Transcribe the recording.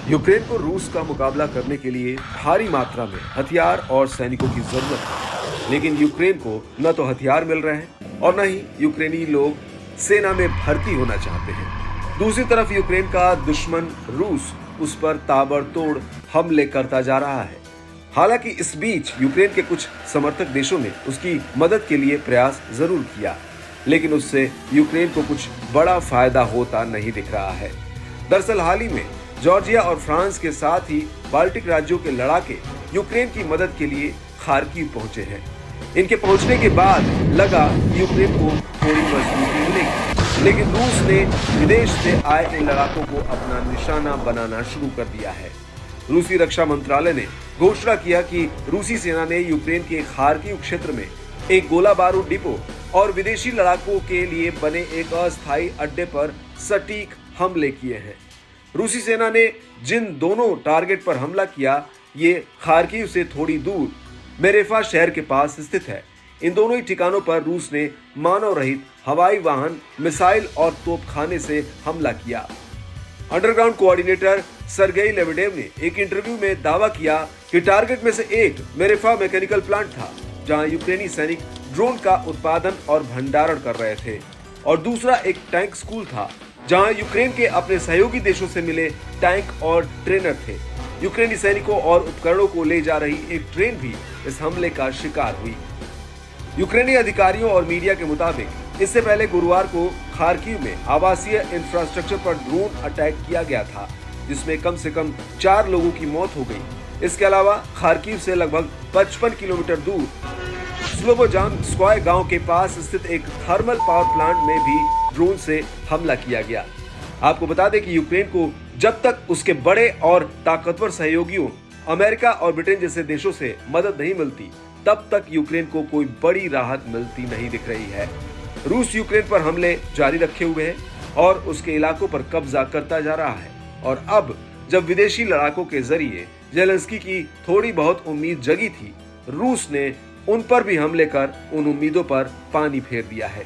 Ukraine को रूस का मुकाबला करने के लिए भारी मात्रा में हथियार और सैनिकों की जरूरत है, लेकिन यूक्रेन को न तो हथियार मिल रहे हैं और न ही यूक्रेनी लोग सेना में भर्ती होना चाहते हैं। दूसरी तरफ यूक्रेन का दुश्मन रूस उस पर ताबड़तोड़ हमले करता जा रहा है। हालांकि इस बीच यूक्रेन के कुछ समर्थक देशों ने उसकी मदद के लिए प्रयास जरूर किया, लेकिन उससे यूक्रेन को कुछ बड़ा फायदा होता नहीं दिख रहा है। दरअसल हाल ही में जॉर्जिया और फ्रांस के साथ ही बाल्टिक राज्यों के लड़ाके यूक्रेन की मदद के लिए खार्किव पहुंचे हैं। इनके पहुंचने के बाद लगा यूक्रेन को थोड़ी मजबूती मिलेगी, लेकिन रूस ने विदेश से आए इन लड़ाकों को अपना निशाना बनाना शुरू कर दिया है। रूसी रक्षा मंत्रालय ने घोषणा किया कि रूसी सेना ने यूक्रेन के खार्किव क्षेत्र में एक गोला बारूद डिपो और विदेशी लड़ाकों के लिए बने एक अस्थायी अड्डे पर सटीक हमले किए हैं। रूसी सेना ने जिन दोनों टारगेट पर हमला किया, ये खार्किव से थोड़ी दूर मेरेफा शहर के पास स्थित है। इन दोनों ही ठिकानों पर रूस ने मानव रहित हवाई वाहन, मिसाइल और तोपखाने से हमला किया। अंडरग्राउंड कोऑर्डिनेटर सर्गेई लेबेडेव ने एक इंटरव्यू में दावा किया कि टारगेट में से एक मेरेफा मैकेनिकल प्लांट था, जहां यूक्रेनी सैनिक ड्रोन का उत्पादन और भंडारण कर रहे थे, और दूसरा एक टैंक स्कूल था, जहां यूक्रेन के अपने सहयोगी देशों से मिले टैंक और ट्रेनर थे। यूक्रेनी सैनिकों और उपकरणों को ले जा रही एक ट्रेन भी इस हमले का शिकार हुई। यूक्रेनी अधिकारियों और मीडिया के मुताबिक इससे पहले गुरुवार को खार्किव में आवासीय इंफ्रास्ट्रक्चर पर ड्रोन अटैक किया गया था, जिसमें कम से कम 4 लोगों की मौत हो गई। इसके अलावा खार्किव से लगभग 55 किलोमीटर दूर स्लोबोजानस्काय गांव के पास स्थित एक थर्मल पावर प्लांट में भी ड्रोन से हमला किया गया। आपको बता दें कि यूक्रेन को जब तक उसके बड़े और ताकतवर सहयोगियों अमेरिका और ब्रिटेन जैसे देशों से मदद नहीं मिलती, तब तक यूक्रेन को कोई बड़ी राहत मिलती नहीं दिख रही है। रूस यूक्रेन पर हमले जारी रखे हुए है और उसके इलाकों पर कब्जा करता जा रहा है, और अब जब विदेशी लड़ाकों के जरिए ज़ेलेंस्की की थोड़ी बहुत उम्मीद जगी थी, रूस ने उन पर भी हमले कर उन उम्मीदों पर पानी फेर दिया है।